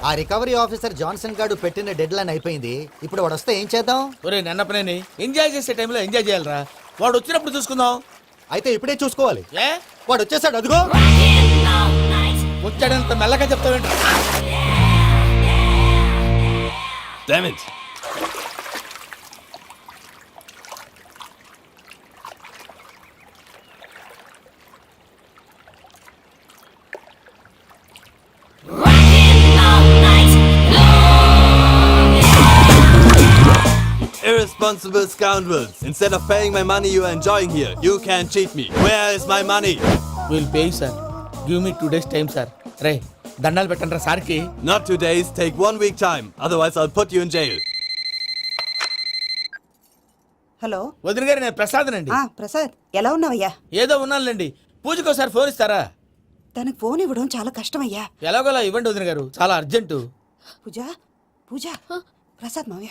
ఆ recovery officer Johnson గారు పెట్టిన డెడ్ లైన్ అయిపోయింది. ఇప్పుడు వాడు వస్తే ఏం చేద్దాం? ఒరే నన్నపనేని ఎంజాయ్ చేసే టైంలో ఎంజాయ్ చేయాలరా. వాడు వచ్చినప్పుడు చూసుకుందాం. అయితే ఇప్పుడే చూసుకోవాలి. ఏ వాడు వచ్చేసాడు, అదిగో. వచ్చాడంత మెల్లగా చెప్తావేంటి? Damn it! Irresponsible scoundrels! Instead of paying my money you are enjoying here, you can cheat me. Where is my money? Will pay sir. Give me 2 days time sir. రే దండాలు పెట్టండి రా సార్కి. Not 2 days, take 1 week time. Otherwise I'll put you in jail. Hello వదిన గారు, నేను ప్రసాదనండి. ప్రసాద్, ఎలా ఉన్నావయ్యా? ఏదో ఉన్నానులేండి. పూజకి ఒకసారి ఫోన్ ఇస్తారా? తనకు ఫోన్ ఇవ్వడం చాలా కష్టమయ్యా. ఎలాగోలా ఇవ్వండి వదిన గారు, చాలా అర్జెంటు. పూజ పూజ, ప్రసాద్ మావయ్య.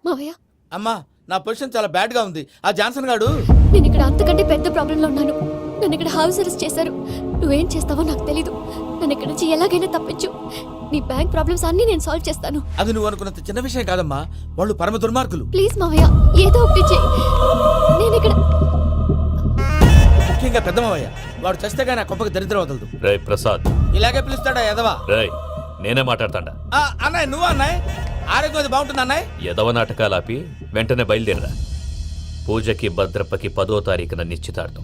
మావయ్య, అమ్మా నా పొజిషన్ చాలా బ్యాడ్ గా ఉంది. ఆ జాన్సన్ గాడు నేను ఇక్కడ అంతకంటే పెద్ద ప్రాబ్లంలో ఉన్నాను. నన్ను ఇక్కడ హౌస్ అరెస్ట్ చేశారు. నువ్వేం చేస్తావో నాకు తెలీదు. నన్ను ఇక్కడ నుంచి ఎలాగైనా తప్పించు. నీ బ్యాంక్ ప్రాబ్లమ్స్ అన్ని నేను సాల్వ్ చేస్తాను. అది నువ్వు అనుకున్నంత చిన్న విషయం కాదమ్మా. వాళ్ళు పరమ దుర్మార్గులు. ప్లీజ్ మావయ్య, ఏదో ఒకటి చెయ్యి. నేను ఇక్కడ ముఖ్యంగా పెద్ద మావయ్య, వాడు చస్తే కానీ ఆ కొంపకి దరిద్రం వదలదు. రేయ్ ప్రసాద్, ఇలాగే పిలుస్తాడా ఎదవా? రేయ్ నేనే మాట్లాడతాడా? అన్నయ్య నువ్వు అన్నయ్య, ఆరోగ్యం అది బాగుంటుంది అన్నయ్య. ఎదవ నాటకాలు ఆపి వెంటనే బయలుదేరరా. పూజకి భద్రప్పకి 10వ తారీఖున నిశ్చితార్థం,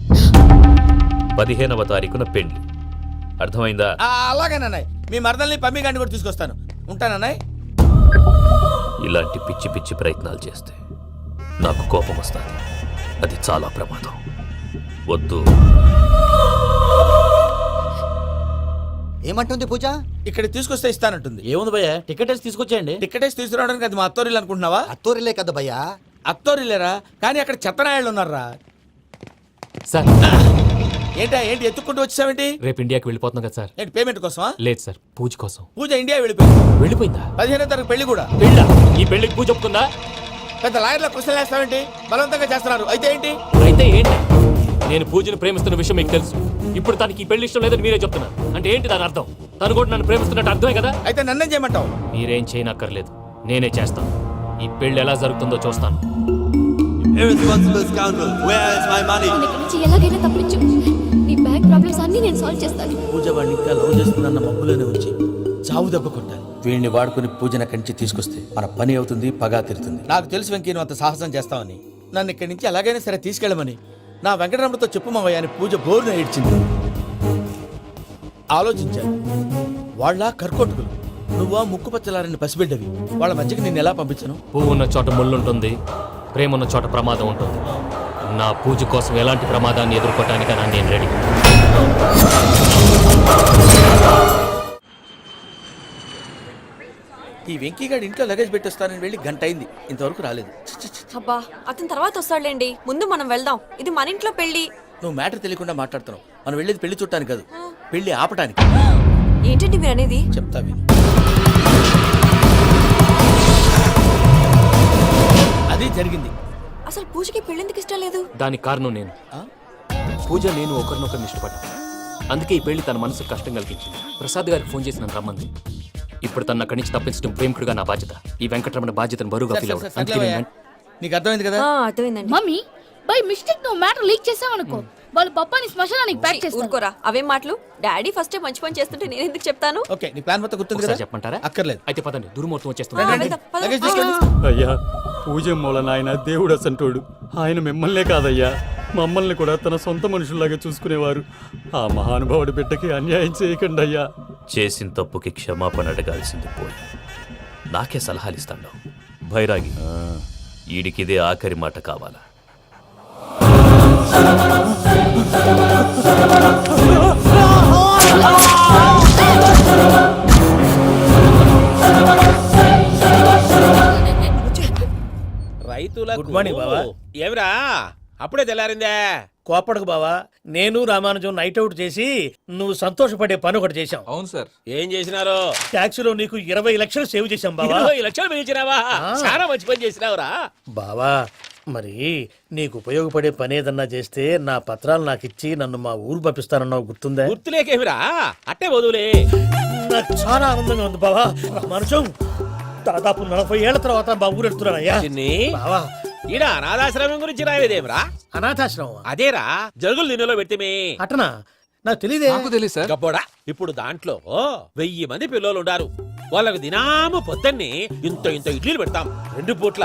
15వ తారీఖున పెండ్లి. అర్థమైందా? అలాగేనన్నయ్య. మీ మరదల్ని పమ్మి గాండి కూడా తీసుకొస్తాను. ఉంటానన్నయ్య. ఇలాంటి పిచ్చి పిచ్చి ప్రయత్నాలు చేస్తే నాకు కోపం వస్తుంది. అది చాలా ప్రమాదం. వద్దు. ఏమంటుంది పూజ? ఇక్కడ తీసుకొస్తే ఇస్తానంటుంది. ఏముంది భయ్య, టికెట్ వేసి తీసుకొచ్చేయండి. టికెట్ వేసి తీసుకురావడానికి అది మా అత్తోరిల్లు అనుకుంటున్నావా? అత్తూరిలే కదా భయ్యా. అత్తోరిల్లేరా, కానీ అక్కడ చెత్తనాయాళ్ళు ఉన్నారా. సార్ ఏంటి ఎత్తుక్కుంటూ వచ్చావేంటి? రేపు ఇండియాకి వెళ్ళిపోతున్నాం కదా సార్. ఏంటి పేమెంట్ కోసమా? లేదు సార్, పూజ కోసం. పూజ ఇండియా వెళ్ళిపోయింది. వెళ్ళిపోయిందా? 15వ తారీఖు పెళ్లి కూడా. పెళ్ళా? ఈ పెళ్లికి పూజ ఒప్పుకుందా? పెద్ద లాయర్ల క్వశ్చన్ వేస్తావేంటి? బలవంతంగా చేస్తున్నారు. అయితే ఏంటి? అయితే ఏంటి? నేను పూజను ప్రేమిస్తున్న విషయం మీకు తెలుసు. ఇప్పుడు తనకి ఈ పెళ్లి ఇష్టం లేదని మీరే చెప్తున్నారు. అంటే ఏంటి దాని అర్థం? తను కూడా నన్ను ప్రేమిస్తున్నట్టు అర్థమే కదా? అయితే నన్నేం చేయమంటావు? మీరేం చేయనక్కర్లేదు, నేనే చేస్తాను. ఈ పెళ్లి ఎలా జరుగుతుందో చూస్తాను. Irresponsible scoundrel! Where is my money? నన్ను ఇక్కడ నుంచి ఎలాగైనా తప్పించు. నీ బ్యాంక్ ప్రాబ్లమ్స్ అన్ని నేను సాల్వ్ చేస్తాను. పూజ వాడిని ఇంకా లవ్ చేస్తుందన్న మబ్బులోనే వచ్చి చావు దెబ్బ కొట్టాలి. వీడిని వాడుకుని పూజన కంచి తీసుకొస్తే మన పని అవుతుంది, పగా తీరుతుంది. నాకు తెలుసు వెంకీ నువ్వు అంత సాహసం చేస్తావని. నన్ను ఇక్కడి నుంచి ఎలాగైనా సరే తీసుకెళ్ళమని నా వెంకటరమణతో చెప్పు మావయ్య అని పూజ బోరున ఏడ్చింది. ఆలోచించాను. వాళ్ళ కర్కోటకులు, నువ్వా ముక్కుపచ్చలారని పసిబిడ్డవి. వాళ్ళ మధ్యకి నేను ఎలా పంపించను? పువ్వు ఉన్న చోట ముళ్ళుంటుంది, ప్రేమ ఉన్న చోట ప్రమాదం ఉంటుంది. నా పూజ కోసం ఎలాంటి ప్రమాదాన్ని ఎదుర్కోవటానికైనా నేను రెడీ. ఈ వెంకీగాడి ఇంట్లో లగేజ్ పెట్టొస్తానని వెళ్ళి గంట అయింది, ఇంతవరకు రాలేదు. అబ్బా, అతని తర్వాత వస్తాడులేండి. ముందు మనం వెళ్దాం. ఇది మన ఇంట్లో పెళ్లి. నువ్వు మ్యాటర్ తెలియకుండా మాట్లాడుతున్నావు. మనం వెళ్ళేది పెళ్లి చుట్టానికి కాదు, పెళ్లి ఆపటానికి. ఏంటండి మీరు అనేది? చెప్తా విను. అది జరిగింది. అసలు పూజకి పెళ్ళెందుకు ఇష్టం లేదు? దానికి కారణం నేను. పూజ నేను ఒకరినొకరిని ఇష్టపడ్డా. అందుకే ఈ పెళ్లి తన మనసుకు కష్టం కలిగించింది. ప్రసాద్ గారికి ఫోన్ చేసి నన్ను రమ్మంది. ఇప్పుడు తన అక్కడి నుంచి తప్పించడం ప్రేమికుడుగా నా బాధ్యత. ఈ వెంకటరమణ బాధ్యతను బరువుగా ఫీల్ అవ్వడం. నీకు అర్థమైంది కదా? అర్థమైందండి. మమ్మీ, బై మిస్టేక్ నువ్వు మ్యాటర్ లీక్ చేసావనుకో, వాళ్ళ పప్పాని శ్మశానానికి ప్యాక్ చేస్తారు. ఊరుకోరా, అవేం మాటలు. డాడీ ఫస్ట్ మంచి పని చేస్తుంటే నేను ఎందుకు చెప్తాను? ఓకే, నీ ప్లాన్ మొత్తం గుర్తుంది కదా? చెప్పమంటారా? అక్కర్లేదు. అయితే పదండి, దుర్ముహూర్తం ఆ, వచ్చేస్తుంది. వెళ్దాం, పద. లగేజ్ తీసుకెళ్ళు. అయ్యా, పూజ మూలన ఆయన దేవుడు అసంటోడు. ఆయన మిమ్మల్నే కాదయ్యా, మమ్మల్ని కూడా తన సొంత మనుషుల్లాగా చూసుకునేవారు. ఆ మహానుభావుడి బిడ్డకి అన్యాయం చేయకండి అయ్యా. చేసిన తప్పుకి క్షమాపణ అడగాల్సింది పోయి నాకే సలహాలు ఇస్తాడు భైరాగి. ఈడికిదే ఆఖరి మాట కావాలా? రైతుల గుడ్ మార్నింగ్ బావా. ఏమిరా అప్పుడే తెల్లారిందే? కోపడకు బావా, నేను రామానుజం నైట్ అవుట్ చేసి నువ్వు సంతోషపడే పని ఒకటి చేశాం. అవును సార్. ఏం చేసినారు? ట్యాక్సీలో నీకు 20 లక్షలు సేవ్ చేశాం బావా. 20 లక్షలు మిగిల్చినావా? చాలా మంచి పని చేసినావురా బావా. మరి నీకు ఉపయోగపడే పని ఏదన్నా చేస్తే నా పత్రాలు నాకు ఇచ్చి నన్ను మా ఊరు పంపిస్తానన్నావు గుర్తుందా? గుర్తులేకేమిరా అట్టే వదులే. నాకు చాలా ఆనందంగా ఉంది బావా. మనుషం దాదాపు 40 ఏళ్ల తర్వాత మా ఊరు ఎడుతున్నానయ్యా. చిన్ని బావా ఈడ అనాథాశ్రమం గురించి రాయలేదేమిరా? అనాథాశ్రమం అదేరా జరుగులు దీనిలో పెట్టిమే. అటనా? నాకు తెలియదే. గబ్బోడా ఇప్పుడు దాంట్లో 1000 మంది పిల్లలు ఉండారు. వాళ్ళకు దినాము పొద్దున్నే ఇంత ఇంత ఇడ్లీలు పెడతాం. 2 పూట్ల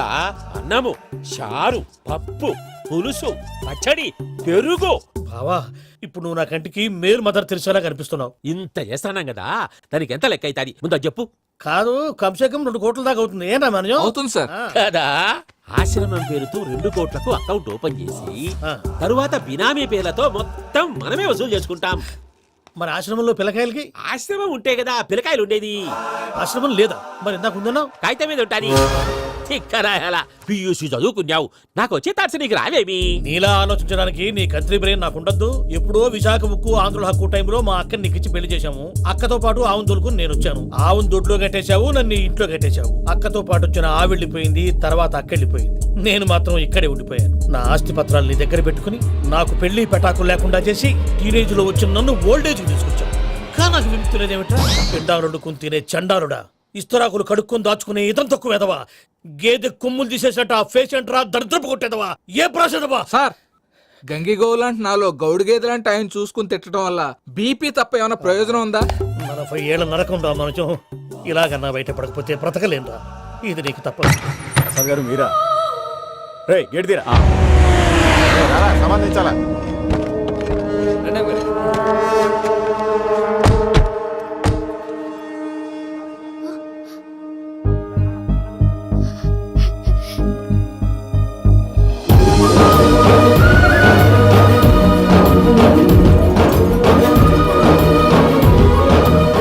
అన్నము, చారు, పప్పు, పులుసు, పచ్చడి, పెరుగు. బావా ఇప్పుడు నువ్వు నా కంటికి మేలు మదర్ తెరిసేలా కనిపిస్తున్నావు. ఇంత చేస్తానం కదా, దానికి ఎంత లెక్క అవుతుంది ముందు చెప్పు. కాదు కంసే కం 2 కోట్ల దాకా అవుతుంది. ఏనా మనం? అవుతుంది సార్. కదా ఆశ్రమం పేరుతో 2 కోట్లకు అకౌంట్ ఓపెన్ చేసి ఆ. తరువాత బినామీ పేర్లతో మొత్తం మనమే వసూలు చేసుకుంటాం. మరి ఆశ్రమంలో పిల్లకాయలకి? ఆశ్రమం ఉంటే కదా పిల్లకాయలు ఉండేది. ఆశ్రమం లేదా? మరి ఇందాక ఉందన్నావు. కాగితం మీద ఉంటాది. తిక్కరాయాల పియూసీ చదువుకున్నావు, నాకు వచ్చే తాట్స్ నీకు రావేమి? నీలా ఆలోచించడానికి నీ కంట్రీ బ్రెయిన్ నాకు ఉండద్దు. ఎప్పుడో విశాఖ ఉక్కు ఆంధ్రుల హక్కు టైంలో మా అక్కని నీకిచ్చి పెళ్లి చేశాము. అక్కతో పాటు ఆవును దొడుకు నేను వచ్చాను. ఆవును దొడ్లో కట్టేశావు, నన్ను ఈ ఇంట్లో కట్టేశావు. అక్కతో పాటు వచ్చిన ఆవిళ్ళిపోయింది, తర్వాత అక్కెళ్ళిపోయింది. నేను మాత్రం ఇక్కడే ఉండిపోయాను. నా ఆస్తి పత్రాలు నీ దగ్గర పెట్టుకుని నాకు పెళ్లి పెటాకులు లేకుండా చేసి టీనేజ్ లో వచ్చిన నన్ను ఓల్డేజ్ తీసుకొచ్చావు. కానీ నాకు విముక్తి లేదేమిటా? పిండారుడుకుని తినే చండారుడా, ఇస్తరాకులు కడుక్కొని దాచుకునే ఇతం తక్కువ ఎదవా, గేదె కొమ్ములు తీసేసట ఆ పేషెంట్ రా దరిద్రపు కొట్టేదవా, ఏ ప్రాసెదవా? సార్ గంగిగోవులాంటి నాలో గౌడు గేదెలాంటి ఆయన చూసుకుని తిట్టడం వల్ల బీపీ తప్ప ఏమైనా ప్రయోజనం ఉందా? 40 ఏళ్ళ నరకం రా మనుషం. ఇలాగన్నా బయటపడకపోతే బ్రతకలేనురా. ఇది నీకు తప్పదు. ప్రసాద్ గారు మీరా? రే గేట్ తీరా. సంబంధించాలా?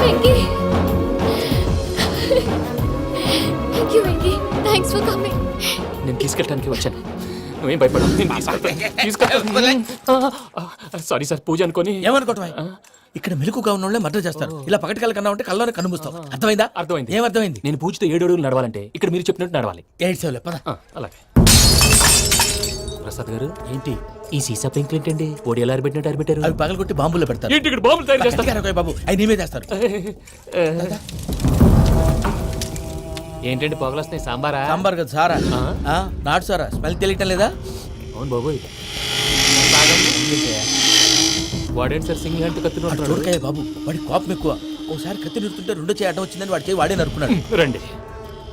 Venky thank you Venky, thanks for coming. నేను తీసుకెళ్ళడానికి వచ్చాను, నువ్వేం భయపడవు. సారీ సార్, పూజ అనుకొని. ఏమనుకోవటం? ఇక్కడ మెలకుగా ఉన్న వాళ్ళే మర్డర్ చేస్తారు. ఇలా పగటి కళ్ళ కన్నా ఉంటే కళ్ళని కనుమూస్తావు. అర్థమైందా? అర్థమైంది. ఏమర్థమైంది? నేను పూజతో 7 అడుగులు నడవాలంటే ఇక్కడ మీరు చెప్పినట్టు నడవాలి. 8 సేవలే పద. అలాగే. ప్రసాద్ గారు ఏంటి ఈ సీసా పెంకులు ఏంటండి? పొడి ఎలా అరబెట్టినట్టు అరబెట్టారు? అవి పగలగొట్టి బాంబులో పెడతారు. ఏంటి ఇక్కడ బాబులు తయారు చేస్తారు? గట్టిగా అరవై బాబు, అవి నీవే చేస్తారు. ఏంటండి పొగలొస్తున్నాయి? సాంబారా? సాంబార్ కదా సారా. ఆ? నాటు సారా. స్మెల్ తెలియటం లేదా? అవును బాబోయ్. వాడేంటి సార్ సింగిల్ హ్యాండ్ కత్తి వాడు చూడకాయ బాబు, వాడి కోపం ఎక్కువ. ఒకసారి కత్తి నిరుతుంటే 2 చేయి అడ్డం వచ్చిందని వాడి చేయి వాడే నరుకున్నాడు. రండి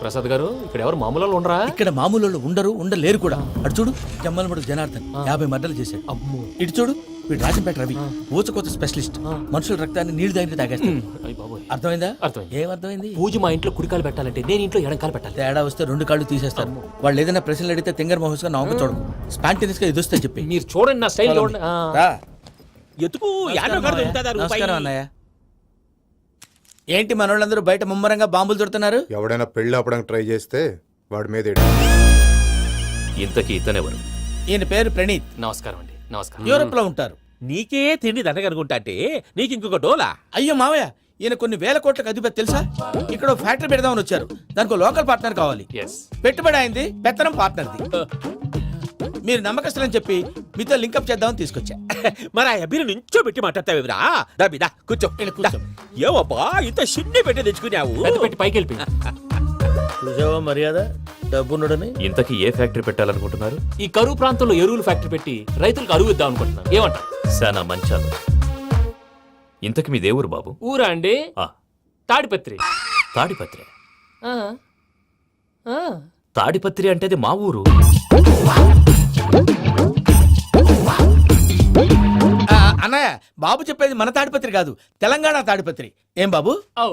ప్రసాద్ గారు, ఇక్కడ ఎవరు మామూలు వాళ్ళు ఉండరా? ఇక్కడ మామూలు వాళ్ళు ఉండరు, ఉండలేరు కూడా. అటు చూడు జమ్మలమడు జనార్దన్ 50 మర్డర్లు చేశాడు. అమ్మో. ఇటు చూడు వీడు రాజంపేట రవి, ఊచకోత స్పెషలిస్ట్. మనుషుల రక్తాన్ని నీళ్లు దగ్గర తాగేస్తాడు. అయ్య బాబోయ్. అర్థమైందా? అర్థమైంది. ఏమర్థమైంది? పూజ మా ఇంట్లో కుడికాలు పెట్టాలంటే నేను ఇంట్లో ఎడంకాలు పెట్టాలి. తేడా వస్తే 2 కాళ్ళు తీసేస్తారు. వాళ్ళు ఏదైనా ప్రశ్నలు అడిగితే తింగర్ మహోస్ గా నవ్వు చూడకు. స్పాంటినియస్ గా ఎదుస్తా చెప్పి. మీరు చూడండి నా స్టైల్ చూడండి. రా. ఎతుకు యాడో కాడ దొరుకుతుందా రూపాయి? నమస్కారం అన్నయ్య. ఏంటి మనోళ్ళందరూ బయట ముమ్మరంగా బాంబులు దొరుకుతున్నారు? ఎవడైనా పెళ్లి ఆపడానికి ట్రై చేస్తే వాడి మీద ఇంతకీ ఇతనెవరు? ఈయన పేరు ప్రణీత్. నమస్కారం అండి. నమస్కారం. యూరోప్ లో ఉంటారు. నీకే తిండి దండగనుకుంటా అంటే నీకు ఇంకొక డోలా? అయ్యో మావయ్య, ఈయన కొన్ని వేల కోట్లకు అధిపతి తెలుసా? ఇక్కడ ఓ ఫ్యాక్టరీ పెడదామని వచ్చారు. దానికి లోకల్ పార్ట్నర్ కావాలి. ఎస్. పెట్టుబడి అయింది, పెత్తనం పార్ట్నర్ది. మీరు నమ్మకస్తులని చెప్పి మీతో లింకప్ చేద్దామని తీసుకొచ్చా. మరి ఆ అబ్బిని నుంచో పెట్టి మాట్లాడతావేమిరా? దాబిదా కూర్చో. కూర్చో. ఏవబ్బా ఇంత సిన్ని పెట్టి తెచ్చుకున్నావు? పెద్ద పెట్టి పైకి వెళ్ళి చూసావా మర్యాద డబ్బున్నడని. ఇంతకీ ఏ ఫ్యాక్టరీ పెట్టాలనుకుంటున్నారు? ఈ కరువు ప్రాంతంలో ఎరువులు ఫ్యాక్టరీ పెట్టి రైతులకు అరువు ఇద్దాం అనుకుంటున్నాను. ఏమంటారు? శానా మంచాలు. ఇంతకి మీ దేవురు బాబు? ఊరా అండి? ఆ, తాడిపత్రి. తాడిపత్రి. ఆ. ఆ. తాడిపత్రి అంటే అది మా ఊరు. అన్నయ్య బాబు చెప్పేది మన తాడిపత్రి కాదు, తెలంగాణ తాడిపత్రి. ఏం బాబు? ఓ.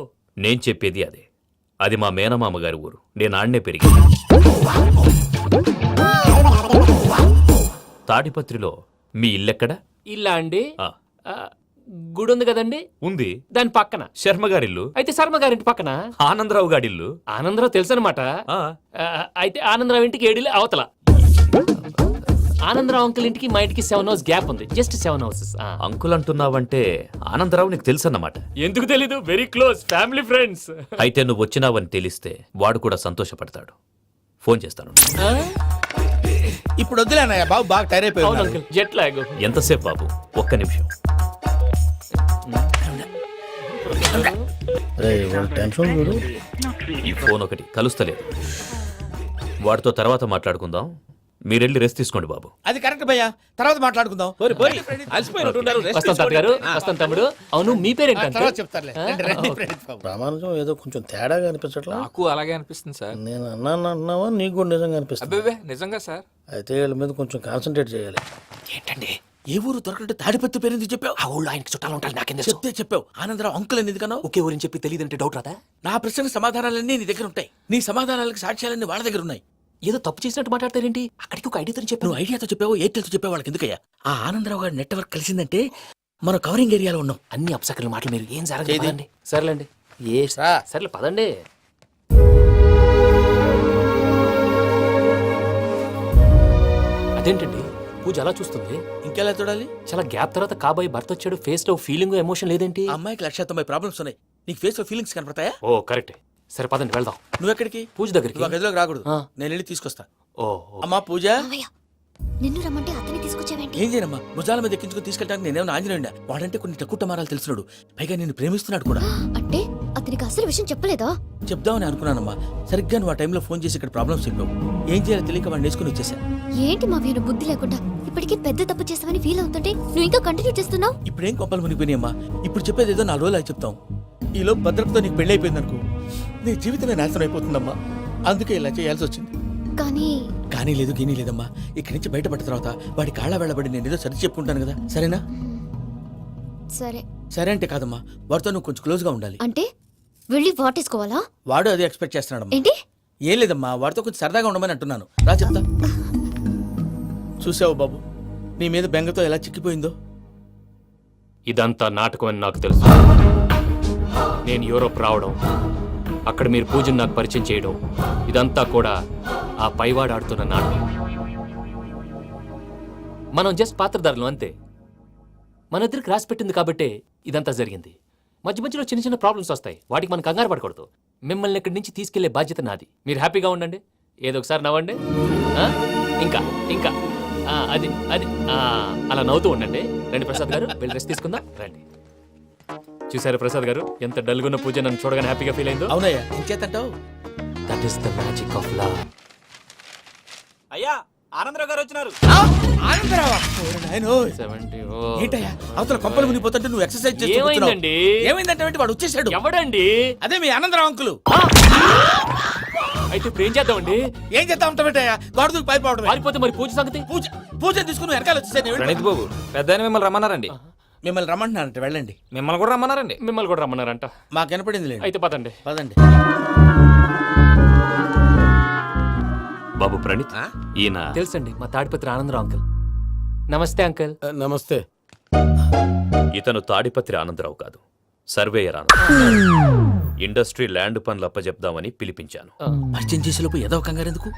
నేను చెప్పేది అదే. అది మా మేనమామ గారి ఊరు. నేను ఆడనే పెరిగి. తాడిపత్రిలో మీ ఇల్లెక్కడ? ఇల్లా అండి? ఆ, ఆ, గుడి ఉంది కదండి, ఉంది. దాని పక్కన శర్మ గారిల్లు. అయితే శర్మ గారింటి పక్కన ఆనందరావు గారిల్లు. ఆనందరావు తెలుసు అనమాట. ఆ, అయితే ఆనందరావు ఇంటికి 7 ఇల్లు అవతల. ఆనందరావు అంకుల్ ఇంటికి మా ఇంటికి 7 హౌస్ గ్యాప్ ఉంది. Just 7 houses. అంకుల్ అంటున్నావంటే ఆనందరావు నీకు తెలుసన్నమాట. ఎందుకు తెలీదు? Very close family friends. అయితే నువ్వు వచ్చినావని తెలిస్తే వాడు కూడా సంతోషపడతాడు. ఫోన్ చేస్తాను. ఇప్పుడు వద్దులేనయ్యా బాబు బాగా టైర్ అవును అయిపోయి అంకుల్ జెట్ లాగ్. ఎంతసేపు బాబు? ఒక్క నిమిషం. టెన్షన్ చూడు. ఈ ఫోన్ ఒకటి కలుస్తలేదు. వాడితో తర్వాత మాట్లాడుకుందాం. మీరెళ్ళి రెస్ట్ తీసుకోండి బాబు. అది కరెక్ట్ భయ్యా, తర్వాత మాట్లాడుకుందాం. అలసిపోయినట్టున్నారు. Rest వస్తాం తాత గారు, తీసుకోండి. వస్తాం తమ్ముడు. అవును మీ పేరేంటి తర్వాత అంకుల్? చెప్తారులే. రండి, రండి, ప్రణీత్ బాబు. ప్రామాణికం ఏదో కొంచెం తేడాగా అనిపించట్లా. నాకు అలాగే అనిపిస్తుంది సార్. నేను అన్నావా నీకు కూడా నిజంగా అనిపిస్తుంది. అబ్బే నిజంగా సార్. అయితే వీళ్ళ మీద కొంచెం కాన్సన్ట్రేట్ చేయాలి. ఏంటండి ఏ ఊరు దొరకట్టు తాడిపత్రి పేరు ఎందుకు చెప్పావు? ఆ ఊళ్ళో ఆయనకి చుట్టాలు ఉంటారు, నాకేం తెలుసు? చెప్తే చెప్పావు. ఆనందరావు అంకుల్ అనేది కన్నా ఒకే ఊరిని చెప్పి తెలియదంటే డౌట్ రాదా? నా ప్రశ్నకు సమాధానాలన్నీ నీ దగ్గర ఉంటాయి. నీ సమాధానాలకు సాక్ష్యాలన్నీ వాళ్ళ దగ్గర ఉన్నాయి. ఏదో తప్పు చేసినట్టు మాట్లాడతారేంటి? అక్కడికి ఒక ఐడియాతో చెప్పు. నువ్వు ఐడియాతో చెప్పావు, ఎయిర్టెల్తో చెప్పావు, వాళ్ళకి ఎందుకయ్యా? ఆ ఆనందరావు గారి నెట్వర్క్ కలిసిందంటే మనం కవరింగ్ ఏరియాలో ఉన్నాం. అన్ని అప్సకర్ల మాటలు మీరు ఏం ఏది? జరగదండి. సర్లేండి. సర్లే పదండి. అదేంటండి పూజ అలా చూస్తుంది? ఇంకెలా చూడాలి? చాలా గ్యాప్ తర్వాత కాబోయే భర్త వచ్చాడు, ఫేస్ లో ఫీలింగ్ ఎమోషన్ లేదేంటి? ఆ అమ్మాయికి 190 ప్రాబ్లమ్స్ ఉన్నాయి. నీకు ఫేస్ లో ఫీలింగ్స్ కనపడతాయా? ఓ కరెక్ట్. సరే పదండి వెళ్దాం. నువ్వెక్కడికి? పూజ దగ్గరికి. నువ్వు ఆ గదిలోకి రాకూడదు. ఆ. నేను వెళ్ళి తీసుకొస్తా. ఓ అమ్మా పూజ, మావయ్య నిన్ను రమ్మంటే అతన్ని తీసుకొచ్చావేంటి? ఏం చేయనమ్మా? భుజాల మీద ఎక్కించుకుని తీసుకెళ్ళడానికి నేనేమన్నా ఆంజనేయుడా? వాడంటే కొన్ని తక్కువ టమారాలు తెలిసినాడు, పైగా నేను ప్రేమిస్తున్నాడు కూడా. అంటే అతనికి అసలు విషయం చెప్పలేదా? చెప్దామని అనుకున్నానమ్మా. సరిగ్గా నువ్వు ఆ టైంలో ఫోన్ చేసి ఇక్కడ ప్రాబ్లమ్స్ చెప్పావు. ఏం చేయాలో తెలియక వాడిని వేసుకుని వచ్చేసా. ఏంటి మావయ్య నువ్వు బుద్ధి లేకుండా ఇప్పటికీ పెద్ద తప్పు చేస్తావని ఫీల్ అవుతుంటే నువ్వు ఇంకా కంటిన్యూ చేస్తున్నావు? ఇప్పుడేం కొప్పలు మునిగిపోయినాయమ్మా. ఇప్పుడు చెప్పేది ఏదో 4 రోజులు అయి చెప్తాం. ఈలో భద్రతతో నీకు పెళ్లి అయిపోయింది అనుకో, నీ జీవితమే నాశనం అయిపోతుందమ్మా. అందుకే ఇలా చేయాల్సి వచ్చింది. కానీ లేదు గీనీ లేదమ్మా. ఇక్కడి నుంచి బయటపడ్డ తర్వాత వాడి కాళ్ళ వెళ్ళబడి నేను ఏదో సరి చెప్పుకుంటాను కదా, సరేనా? సరే. సరే అంటే కాదమ్మా, వాడితో నువ్వు కొంచెం క్లోజ్ గా ఉండాలి. అంటే వెళ్ళి వాటేసుకోవాలా? వాడు అదే ఎక్స్పెక్ట్ చేస్తున్నాడమ్మా. ఏంటి? ఏం లేదమ్మా, వాడితో కొంచెం సరదాగా ఉండమని అంటున్నాను. రా చెప్తా. చూసావు బాబు, నీ మీద బెంగతో ఎలా చిక్కిపోయిందో. ఇదంతా నాటకం అని నాకు తెలుసు. నేను యూరోప్ రావడం, అక్కడ మీరు పూజను నాకు పరిచయం చేయడం, ఇదంతా కూడా ఆ పైవాడు ఆడుతున్న నాటకం. మనం జస్ట్ పాత్రధారులు అంతే. మన ఇద్దరికి రాసి పెట్టింది కాబట్టే ఇదంతా జరిగింది. మధ్య మధ్యలో చిన్న చిన్న ప్రాబ్లమ్స్ వస్తాయి, వాటికి మనం కంగారు పడకూడదు. మిమ్మల్ని ఇక్కడి నుంచి తీసుకెళ్లే బాధ్యత నాది. మీరు హ్యాపీగా ఉండండి, ఏదో ఒకసారి నవ్వండి. ఆ? ఇంకా ఇంకా అది అది అలా నవ్వుతూ ఉండండి. రండి ప్రసాద్ గారు, వెళ్ళి రెస్ట్ తీసుకుందాం. రండి. చూసారా ప్రసాద్ గారు, ఎంత డల్గున్న పూజ నన్ను చూడగానే హ్యాపీగా ఫీల్ అయిందో? అవునయ్యా, ఇంకేతంటావు? That is the magic of love. అయ్యా ఆనందరావు గారు వచ్చినారు. ఏంటయ్యా అవతల కొంపలు మునిగిపోతుంటే నువ్వు ఎక్సర్సైజ్ చేస్తూ కూర్చున్నావు. ఏమైందండి? ఏమైందంటే వాడు వచ్చేసాడు. ఎవడండి? అదే మీ ఆనందరావు అంకులు. అయితే ఇప్పుడు ఏం చేద్దామండి? ఏం చేస్తా ఉంటావేటయ్యా? గొడవకు పైపోవడం. పారిపోతే మరి పూజ సంగతి? పూజ తీసుకుని వెనకాల వచ్చేసాను. ప్రణీత్ బాబు, పెద్ద మిమ్మల్ని రమ్మన్నారండి. మిమ్మల్ని రమ్మంటున్నారంట, వెళ్ళండి. మిమ్మల్ని కూడా రమ్మన్నారండి. మిమ్మల్ని కూడా రమ్మన్నారంట. మాకు వినపడింది లేదు. అయితే పదండి. పదండి. బాబు ప్రణీత్, ఈయన తెలుసండి, మా తాడిపత్రి ఆనందరావు అంకుల్. నమస్తే అంకుల్. నమస్తే. ఇతను తాడిపత్రి ఆనందరావు కాదు, సర్వేయర్ ఆనందరావు. ఇండస్ట్రీ ల్యాండ్ పనులు అప్పచెప్దామని పిలిపించాను. పరిచయం చేసేలోపు ఏదో కంగారు ఎందుకు?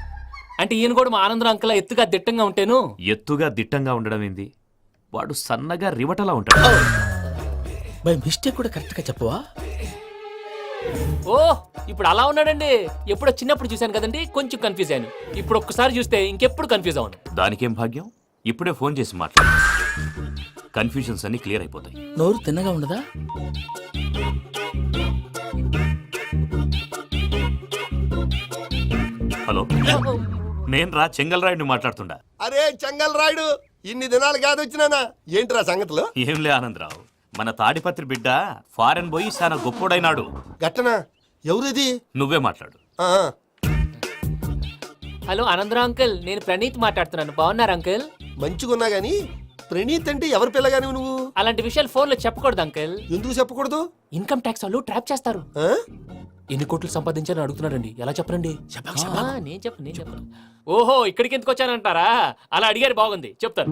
అంటే ఈయన కూడా మా ఆనందరావు అంకుల్ ఎత్తుగా దిట్టంగా ఉంటాను. ఎత్తుగా దిట్టంగా ఉండడం ఏంది? వాడు సన్నగా రివటలా ఉంటాడు. బై మిస్టేక్ కూడా కరెక్ట్ గా చెప్పవా? ఓ ఇప్పుడు అలా ఉన్నాడండి. ఎప్పుడో చిన్నప్పుడు చూశాను కదండి, కొంచెం కన్ఫ్యూజ్ అయ్యాను. ఇప్పుడు ఒక్కసారి చూస్తే ఇంకెప్పుడు కన్ఫ్యూజ్ అవును. దానికేం భాగ్యం, ఇప్పుడే ఫోన్ చేసి మాట్లాడు. కన్ఫ్యూజన్స్ అన్ని క్లియర్ అయిపోతాయి. నోరు తిన్నగా ఉండదా? హలో, నేను రా చెంగల్రాయుడిని మాట్లాడుతుండా. అరే చెంగల్ రాయుడు, ఇన్ని దినాలు కాదు వచ్చినానా? ఏంట్రా సంగతులు? ఏంలే ఆనందరావు, మన తాడిపత్రి బిడ్డ ఫారెన్ పోయి చాలా గొప్పోడైనాడు. గట్టనా? ఎవరిది? నువ్వే మాట్లాడు. హలో ఆనందరావు అంకుల్, నేను ప్రణీత్ మాట్లాడుతున్నాను. బాగున్నారు అంకుల్? మంచిగున్నా గాని ప్రణీత్ అంటే ఎవరి పిల్లగాని నువ్వు? అలాంటి విషయాలు ఫోన్లో చెప్పకూడదు అంకుల్. ఎందుకు చెప్పకూడదు? ఇన్కమ్ ట్యాక్స్ వాళ్ళు ట్రాప్ చేస్తారు. ఎన్ని కోట్లు సంపాదించాలని అడుగుతున్నారండి, ఎలా చెప్పరండి? నేను చెప్పను. ఓహో, ఇక్కడికి ఎందుకు వచ్చానంటారా? అలా అడిగారు, బాగుంది, చెప్తాను.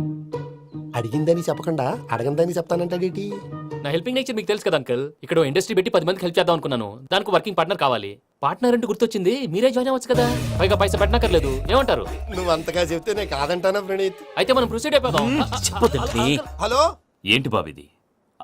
అడిగిందని చెప్పకుండా అడగందని చెప్తానంటాడేటి? నా హెల్పింగ్ నేచర్ మీకు తెలుసు కదా అంకుల్. ఇక్కడ ఇండస్ట్రీ పెట్టి 10 మందికి హెల్ప్ చేద్దాం అనుకున్నాను. దానికి వర్కింగ్ పార్ట్నర్ కావాలి. పార్ట్నర్ అంటే గుర్తొచ్చింది, మీరే జాయిన్ అవ్వచ్చు కదా, పైగా పైసా పెట్టనక్కర్లేదు. ఏమంటారు? నువ్వు అంతగా చెప్తేనే కాదంటానా ప్రణీత్? అయితే మనం ప్రొసీడ్ అయిపోదాం. హలో, ఏంటి బాబిది?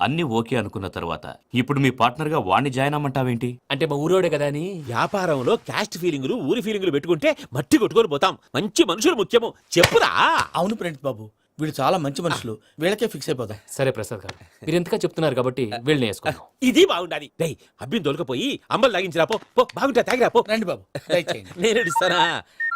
అన్నీ ఓకే అనుకున్న తర్వాత ఇప్పుడు మీ పార్ట్నర్గా వాణ్ణి జాయిన్ అమ్మంటావేంటి? అంటే మా ఊరోడే కదా అని. వ్యాపారంలో క్యాస్ట్ ఫీలింగులు ఊరి ఫీలింగులు పెట్టుకుంటే మట్టి కొట్టుకొని పోతాం. మంచి మనుషులు ముఖ్యము. చెప్పురా. అవును ప్రణీత్ బాబు, వీళ్ళు చాలా మంచి మనుషులు, వీళ్ళకే ఫిక్స్ అయిపోదాం. సరే ప్రసాద్ గారు, మీరు ఎంతగా చెప్తున్నారు కాబట్టి వీళ్ళని వేసుకుందాం. ఇది బాగుండాలి. డై అబ్బిని దొలకపోయి అమ్మలు తాగించిరా పో. పో బాగుంటా తాగిరా పో. రండి బాబు, దయచేయండి. నేను ఇస్తానా?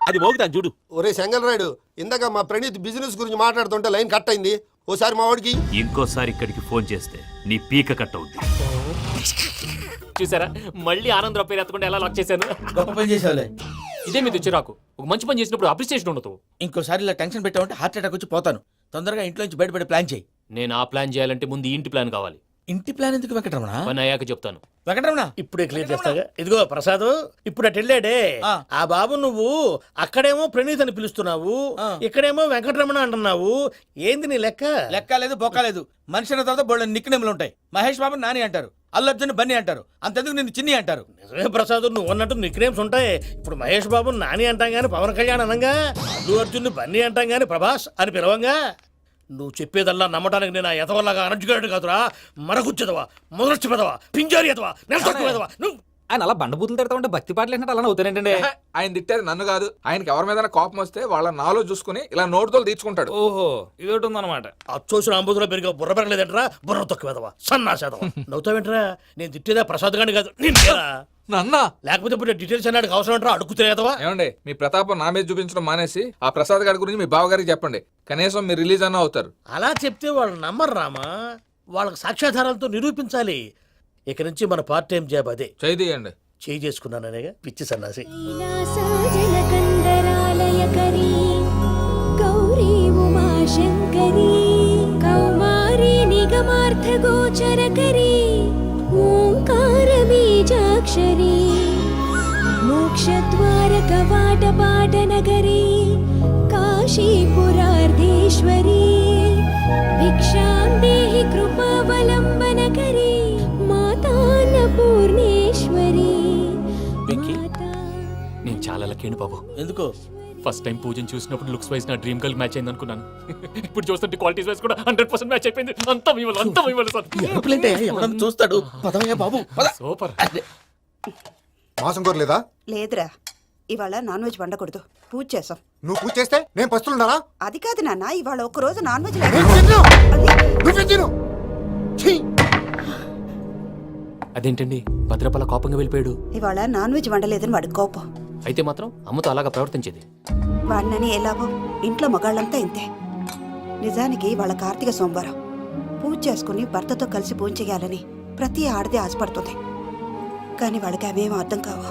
అది మోగుతాను చూడు. ఒరే చెంగల్ రాయుడు, ఇందాక మా ప్రణీత్ బిజినెస్ గురించి మాట్లాడుతుంటే లైన్ కట్ అయింది. ఓసారి మా వాడికి ఇంకోసారి ఇక్కడికి ఫోన్ చేస్తే నీ పీక కట్ అవుద్ది. చూసారా, మళ్ళీ ఆనందరావు పేరు ఎత్తకుండా ఎలా లాక్ చేశాను. గొప్ప పని చేసేవాళ్ళే. ఇదే మీద చిరాకు. ఒక మంచి పని చేసినప్పుడు అప్రిసియేషన్ ఉండదు. ఇంకోసారి ఇలా టెన్షన్ పెట్టామంటే హార్ట్ అటాక్ వచ్చి పోతాను. తొందరగా ఇంట్లో నుంచి బయటపడే ప్లాన్ చేయి. నేను ఆ ప్లాన్ చేయాలంటే ముందు ఈ ఇంటి ప్లాన్ కావాలి. ఇంటి ప్లాన్ ఎందుకు వెంకటరమణ? పని అయ్యాక చెప్తాను. వెంకటరమణ ఇప్పుడే క్లియర్ చేస్తాగా. ఇదిగో ప్రసాద్, ఇప్పుడు అటు వెళ్ళాడే ఆ బాబు, నువ్వు అక్కడేమో ప్రణీత్ అని పిలుస్తున్నావు, ఇక్కడేమో వెంకటరమణ అంటున్నావు. ఏంది నీ లెక్క? లెక్క లేదు, బొక్క లేదు. మనిషి అన్న తర్వాత బోళ్ళ నిక్నెములు ఉంటాయి. మహేష్ బాబు నాని అంటారు, అల్లు అర్జున్ బన్నీ అంటారు, అంతెందుకు నిన్ను చిన్ని అంటారు. నిజమే ప్రసాద్, నువ్వు అన్నట్టు నిక్నేమ్స్ ఉంటాయి. ఇప్పుడు మహేష్ బాబు నాని అంటాం గాని పవన్ కళ్యాణ్ అనంగా, అల్లు అర్జున్ బన్నీ అంటాం గాని ప్రభాస్ అని పిలవంగా. నువ్వు చెప్పేదల్లా నమ్మటానికి నేను ఎతవల్లాగా అనర్జుకేటెడ్ కాదురా. మరగుచ్చదవా, మొదలచ్చి పెదవా, పింజారి ఎదవా, నెలసొక్కు పెదవా. నువ్వు ఆయన అలా బండబూతులు తిడతా ఉంటే భక్తి పాటలు ఏంటంటే అలా అవుతానంటే. ఆయన తిట్టేది నన్ను కాదు, ఆయనకి ఎవరి మీద కోపం వస్తే వాళ్ళ నాలో చూసుకుని ఇలా నోటుతో తీర్చుకుంటాడు. ఓహో, ఇదొకటి ఉందన్నమాట. అచ్చోసిన అంబుధులో పెరిగే బుర్ర పెరగలేదంటరా, బుర్ర తొక్కువేదవా, సన్నాసేదవా. నవ్వుతావేంట్రా? నేను తిట్టేదా ప్రసాద్ గాని కాదు, నిన్నేరా. నన్న లేకపోతే ఇప్పుడు డీటెయిల్స్ అన్నాడు అవసరం అంటారా? అడుగుతులేదవా. ఏమండి, మీ ప్రతాపం నా మీద చూపించడం మానేసి ఆ ప్రసాద్ గారి గురించి మీ బావగారికి చెప్పండి. కనీసం మీరు రిలీజ్ అన్న అవుతారు. అలా చెప్తే వాళ్ళు నమ్మరు రామా. వాళ్ళకి సాక్ష్యాధారాలతో నిరూపించాలి. ఇక నుంచి మన పార్ట్ టైం జాబ్ అదే. చేయండి. చేయి చేసుకున్నాననేగా పిచ్చి సన్నాసి. గౌరీ ఉమాశంకరీ కౌమారీ నిగమార్థగోచరకరీ ఓంకార బీజాక్షరీ మోక్షద్వార కవాట పాటనగరీ కాశీపురార్ధేశ్వరీ భిక్షాం దేహి కృపావలంబనకరీ మాతాన్నపూర్ణేశ్వరీ. నేను చాలా లక్కీ బాబు. ఎందుకు? ఫస్ట్ టైం పూజను చూసినప్పుడు లుక్స్ వైజ్ నా డ్రీమ్ గర్ల్ మ్యాచ్ అయింది అనుకున్నాను. ఇప్పుడు చూస్తుంటే క్వాలిటీస్ వైజ్ కూడా 100% మ్యాచ్ అయిపోయింది. అంతా మీ వల్ల, అంతా మీ వల్ల సార్. ఎవడన్నా చూస్తాడు. పదవయ్యా బాబు, పద. సూపర్. మాసం కోరలేదా? లేదురా, ఇవాళ నాన్ వెజ్ వండకూడదు. పూజ చేసాం. నువ్వు పూజ చేస్తే నేను పస్తులున్నారా? అది కాదు నాన్న, ఇవాళ ఒక్కరోజు నాన్ వెజ్ అదేంటండి భద్రపల కోపంగా వెళ్ళిపోయాడు? ఇవాళ నాన్ వెజ్ వండలేదని వాడి కోపం. అయితే మాత్రం అమ్మతో అలాగా ప్రవర్తించేది. వాడినని ఎలాగో ఇంట్లో మగాళ్ళంతా ఇంతే. నిజానికి వాళ్ళ కార్తీక సోమవారం పూజ చేసుకుని భర్తతో కలిసి పూజ చేయాలని ప్రతి ఆడది ఆశపడుతుంది. కానీ వాళ్ళకి అవేమో అర్థం కావు.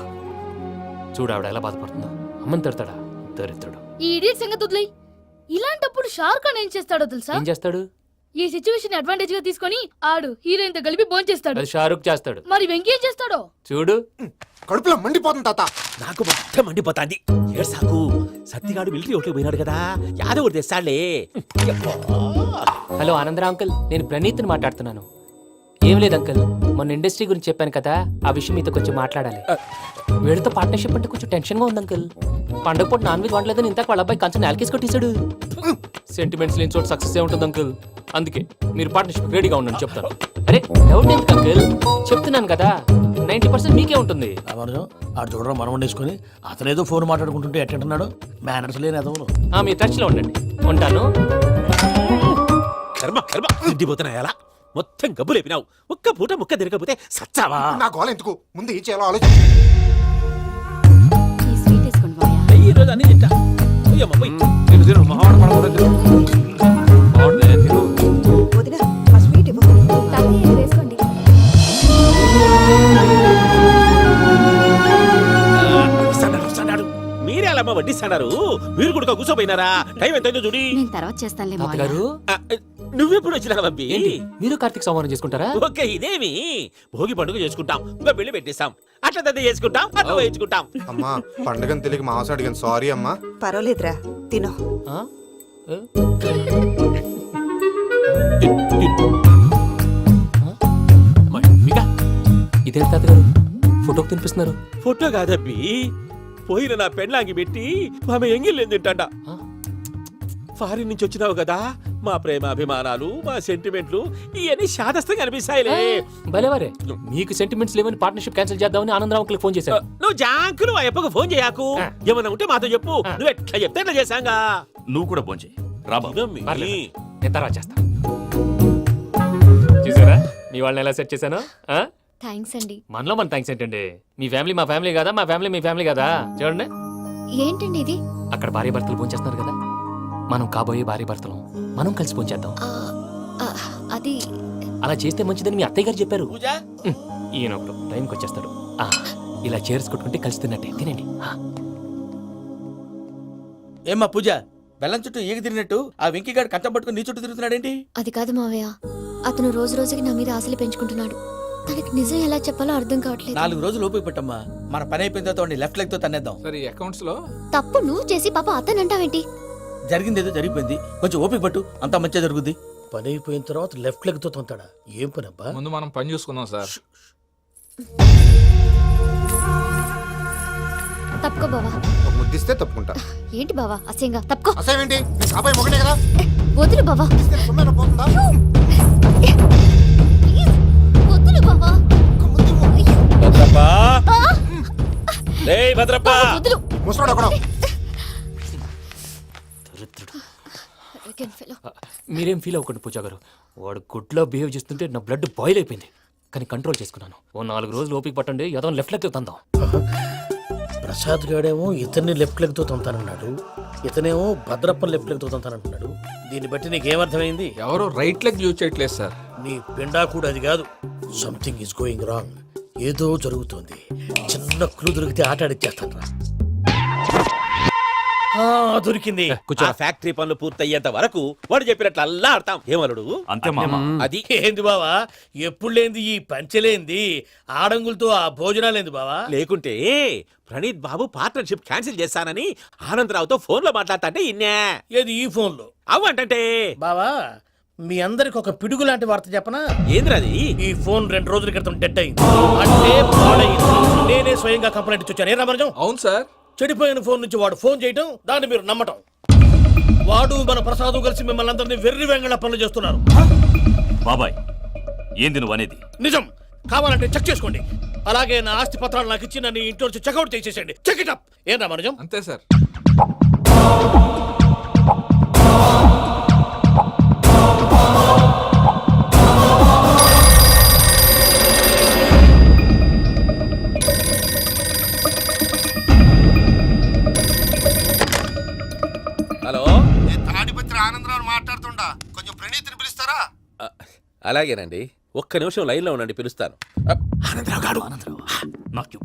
చూడు ఆవిడ ఎలా బాధపడుతుందో. అమ్మని తిడతాడా దరిద్రుడు. ఈ ఇడియట్ సంగతి వదిలేయ్. ఇలాంటప్పుడు షారుఖ్ ఖాన్ ఏం చేస్తాడో తెలుసా? ఏం చేస్తాడు? ఈ సిచ్యువేషన్ అడ్వాంటేజ్ గా తీసుకొని ఆడు హీరోయిన్ తో కలిపి బోన్ చేస్తాడు. అది షారుఖ్ చేస్తాడు. మరి వెంకీ ఏం చేస్తాడో చూడు. కడుపులో మండిపోతుంది తాత. నాకు మొత్తం మండిపోతాంది. ఏడ్సాకు. సత్తిగాడు మిలిటరీ ఒకటి పోయినాడు కదా, యాదవ్ ఒకటి తెస్తాడులే. హలో ఆనందరావు అంకుల్, నేను ప్రణీత్ని మాట్లాడుతున్నాను. ఏం లేదు అంకుల్, మొన్న ఇండస్ట్రీ గురించి చెప్పాను కదా, ఆ విషయం మీతో కొంచెం మాట్లాడాలి. వీడితో పార్ట్నర్షిప్ అంటే కొంచెం టెన్షన్గా ఉంది అంకుల్. పండగ పూట నాన్ వెజ్ వండలేదని ఇంతకు వాళ్ళ అబ్బాయి కంచెం నాలుకేసి కొట్టేశాడు. సెంటిమెంట్స్ లేని చోట సక్సెస్ ఏ ఉంటుంది అంకుల్. అందుకే మీరు పార్ట్నర్షిప్ రెడీగా ఉండండి చెప్తాను. అరే డౌట్ ఎందుకు అంకుల్, చెప్తున్నాను కదా 90% మీకే ఉంటుంది. ఆడు చూడడం మనం వండేసుకుని అతనేదో ఫోన్ మాట్లాడుకుంటుంటే ఎట్టంటున్నాడు. మేనర్స్ లేని అదవును. మీరు టచ్లో ఉండండి. ఉంటాను. కర్మ కర్మ తిండిపోతున్నాయలా. మొత్తం గబ్బు లేపినావు. ఒక్క పూట ముక్క తిరగకపోతే సచ్చావా? నా గోల ఎందుకు, ముందు ఏం చేయాలో ఆలోచించు. ఈ రోజు అన్ని తింటా. పోయమ్మ, పోయ్. వదిన, ఆ స్వీట్ ఇవ్వు. వేసుకోండి. వస్తాడు. మీరే అలా అమ్మ వడ్డిస్తాడారు. మీరు కూడా కూర్చోపోయినారా? టైం ఎంతైందో చూడి. నేను తర్వాత చేస్తానులే తాతగారు, నువ్వెప్పుడు వచ్చినా బంబి? మీరు కార్తీక సంహారం చేసుకుంటారా? ఓకే, ఇదేమి భోగి పండుగ చేసుకుంటాం, ఇంకా పెళ్లి పెట్టేస్తాం, అట్లా దద్ద చేసుకుంటాం, అట్లా వేయించుకుంటాం. అమ్మా పండుగని తెలియక మాంసం అడిగాను, సారీ అమ్మా. పర్వాలేదురా, తినో. ఇదేంటి తాతగారు ఫోటోకి తినిపిస్తున్నారు? ఫోటో కాదబ్బి, పోయిన నా పెళ్ళాంగి పెట్టి ఆమె ఎంగిల్ తింటాడ. ఫారిన్ నుంచి వచ్చినావు కదా, మా ప్రేమ అభిమానాలు మా సెంటిమెంట్లు ఇవన్నీ శాదస్తంగా అనిపిస్తాయిలే. భలేవారే, మీకు సెంటిమెంట్స్ లేవని పార్ట్నర్షిప్ క్యాన్సిల్ చేద్దామని ఆనందరావు అంకుల్ ఫోన్ చేశారు. నువ్వు జాంకులు ఆ అప్పకు ఫోన్ చేయకు. ఏమన్నా ఉంటే మాతో చెప్పు. నువ్వు ఎట్లా చెప్తే ఎట్లా చేశాంగా. నువ్వు కూడా ఫోన్ చేయి రాబా. పర్లేదు, నేను తర్వాత చేస్తా. చూసారా మీ వాళ్ళని ఎలా సెట్ చేశాను? థ్యాంక్స్ అండి. మనలో మన థ్యాంక్స్ ఏంటండి? మీ ఫ్యామిలీ మా ఫ్యామిలీ కదా, మా ఫ్యామిలీ మీ ఫ్యామిలీ కదా. చూడండి, ఏంటండి ఇది? అక్కడ భార్య భర్తలు ఫోన్ చేస్తున్నారు కదా, మనం కాబోయే భార్య భర్తలు మనం కలిసి ఫోన్ చేద్దాం. అది అలా చేస్తే మంచిదని మీ అత్తయ్య గారు చెప్పారు. పూజ ఈయన ఒకడు టైంకి వచ్చేస్తాడు. ఇలా చేర్స్ కొట్టుకుంటే కలిసి తిన్నట్టే. తినండి. ఏమ్మా పూజ, బెల్లం చుట్టూ ఈగ తిరిగినట్టు ఆ వెంకీగాడు కట్టం పట్టుకుని నీ చుట్టూ తిరుగుతున్నాడేంటి? అది కాదు మావయ్య, అతను రోజు రోజుకి నా మీద ఆశలు పెంచుకుంటున్నాడు. తనకి నిజం ఎలా చెప్పాలో అర్థం కావట్లేదు. 4 రోజులు ఓపిక పట్టమ్మా, మన పని అయిపోయిన తర్వాత లెఫ్ట్ లెగ్ తో తన్నేద్దాం. సరే అకౌంట్స్ లో తప్పు నువ్వు చేసి పాప అతను అంటావేంటి? జరిగింది ఏదో జరిగిపోయింది, కొంచెం ఓపిక పట్టు, అంతా మంచిగా జరుగుద్ది. పని అయిపోయిన తర్వాత లెఫ్ట్ లెగ్ తో తొంతాడా? ఏం పని అబ్బా? ముందు మనం పని చూసుకుందాం సార్. తప్పుకో బావా. ఒక ముద్దిస్తే తప్పుకుంటా. ఏంటి బావా అసహ్యంగా? తప్పుకో. అసేమేంటి అబ్బాయి మొగనే కదా, వదులు బావా. సొమ్మేనా పోతుందా? వదులు బావా. భద్రప్పా, రేయ్ భద్రప్పా, వదులు. ముసరాడు అక్కడ. Arrogant fellow. మీరేం ఫీల్ అవ్వకండి పూజా గారు. వాడు గుడ్లో బిహేవ్ చేస్తుంటే నా బ్లడ్ బాయిల్ అయిపోయింది. కానీ కంట్రోల్ చేసుకున్నాను. ఓ 4 రోజులు ఓపిక పట్టండి, ఏదో లెఫ్ట్ లెగ్ తందాం. ప్రసాద్ గాడేమో ఇతన్ని లెఫ్ట్ లెగ్ తో తొంతానన్నాడు, ఇతనేమో భద్రప్పని లెఫ్ట్ లెగ్ తో తొంతానంటున్నాడు. దీన్ని బట్టి నీకేమర్థమైంది? ఎవరు రైట్ లెగ్ యూజ్ చేయట్లేదు సార్. నీ పిండా కూడా అది కాదు. Something is going wrong. ఏదో జరుగుతోంది. చిన్న క్లూ దొరికితే ఆట ఆడిచ్చేస్తాను రా. దొరికింది. ఆ ఫ్యాక్టరీ పనులు పూర్తయ్యేంత వరకు వాడు చెప్పినట్లు అల్లా ఆడతాం. ఏమలుడు అంతే మామ. అది ఏంది బావా, ఎప్పుడు లేంది ఈ పంచలేంది, ఆడంగులతో ఆ భోజనాలేంది బావా? లేకుంటే ప్రణీత్ బాబు పార్ట్నర్షిప్ క్యాన్సిల్ చేస్తానని ఆనందరావుతో ఫోన్ లో మాట్లాడతాంటే ఇన్నే. ఏది ఈ ఫోన్ లో? అవ్వంటే బావా, మీ అందరికి ఒక పిడుగు లాంటి వార్త చెప్పనా? ఏంద్రది? ఈ ఫోన్ 2 రోజుల క్రితం డెడ్ అయింది, అంటే పాడైంది. నేనే స్వయంగా కంప్లైంట్ ఇచ్చి వచ్చాను. ఏ రామరాజం? అవును సార్. చెడిపోయిన ఫోన్ నుంచి వాడు ఫోన్ చేయటం, దాన్ని మీరు నమ్మటం. వాడు మన ప్రసాదు కలిసి మిమ్మల్ని అందరినీ వెర్రి వెంగళ పనులు చేస్తున్నారు. బాబాయ్, ఏంది నువ్వు అనేది? నిజం. కావాలంటే చెక్ చేసుకోండి. అలాగే నా ఆస్తి పత్రాలు నాకు ఇచ్చి నన్ను ఇంట్లో నుంచి చెక్అౌట్ చేసేసండి. Check it up. ఏం రామరాజం? అంతే సార్. హలో, నేను తాడిపత్రి ఆనందరావు మాట్లాడుతుండా, కొంచెం ప్రణీతిని పిలుస్తారా? అలాగేనండి. ఒక్క నిమిషం లైన్ లో ఉండండి, పిలుస్తాను. ఆనందరావు గాడు నాకు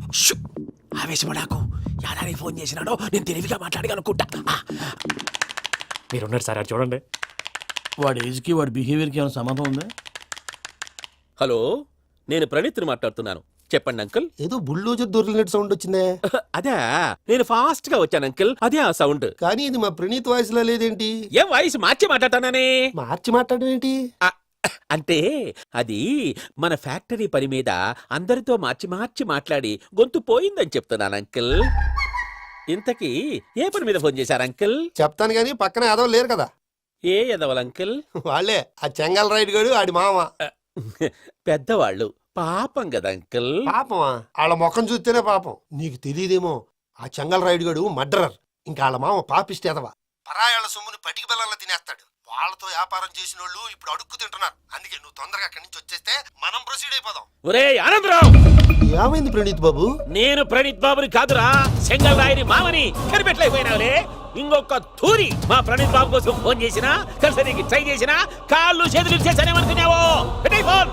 ఆవేశపడాకు. యాదాని ఫోన్ చేసినాడో నేను తెలివిగా మాట్లాడగలనుకుంటా. మీరున్నారు సార్, అది చూడండి. వాడి ఏజ్కి వాడి బిహేవియర్కి ఏమైనా సంబంధం ఉందా? హలో, నేను ప్రణీత్ని మాట్లాడుతున్నాను. చెప్పండి అంకుల్. ఏదో బుల్డోజర్ దొరికినట్టు సౌండ్ వచ్చిందే. అదే, నేను ఫాస్ట్ గా వచ్చాను అంకుల్. అదే ఆ సౌండ్. కానీ ఇది మా ప్రణీత్ వాయిస్ లో లేదేంటి? ఏం వాయిస్ మార్చి మాట్లాడతానని? మార్చి మాట్లాడడం ఏంటి? అంటే అది మన ఫ్యాక్టరీ పని మీద అందరితో మార్చి మార్చి మాట్లాడి గొంతు పోయిందని చెప్తున్నాను అంకుల్. ఇంతకీ ఏ పని మీద ఫోన్ చేశారు అంకుల్? చెప్తాను గానీ పక్కన ఏదో లేరు కదా. ఏ ఎదవల్ అంకుల్? వాళ్ళే ఆ చెంగల్ రైడ్ గడు ఆడి మామ. పెద్దవాళ్ళు, పాపం కదా అంకుల్. పాపమా? వాళ్ళ ముఖం చూస్తేనే పాపం. నీకు తెలియదేమో, ఆ చెంగల్ రైడ్ గడు మర్డరర్. ఇంకా వాళ్ళ మామ పాపిస్తేదవా. పరాయాళ్ళ సొమ్ముని పటికి బెల్లంలో తినేస్తాడు. వాళ్ళతో వ్యాపారం చేసిన వాళ్ళు ఇప్పుడు అడుక్కు తింటున్నారు. అందుకే నువ్వు తొందరగా అక్కడి నుంచి వచ్చేస్తే మనం ప్రొసీడ్ అయిపోదాం. ఒరే ఆనందరావు! ఏమైంది ప్రణీత్ బాబు? నేను ప్రణీత్ బాబుని కాదురా, సెంగల్ రాయని మామని. కనిపెట్టలేకపోయినావులే. ఇంకొక తూరి మా ప్రణీత్ బాబు కోసం ఫోన్ చేసినా, కలిసి నీకు ట్రై చేసినా, కాళ్ళు చేతులు చేశానేమనుకున్నావో. ఫోన్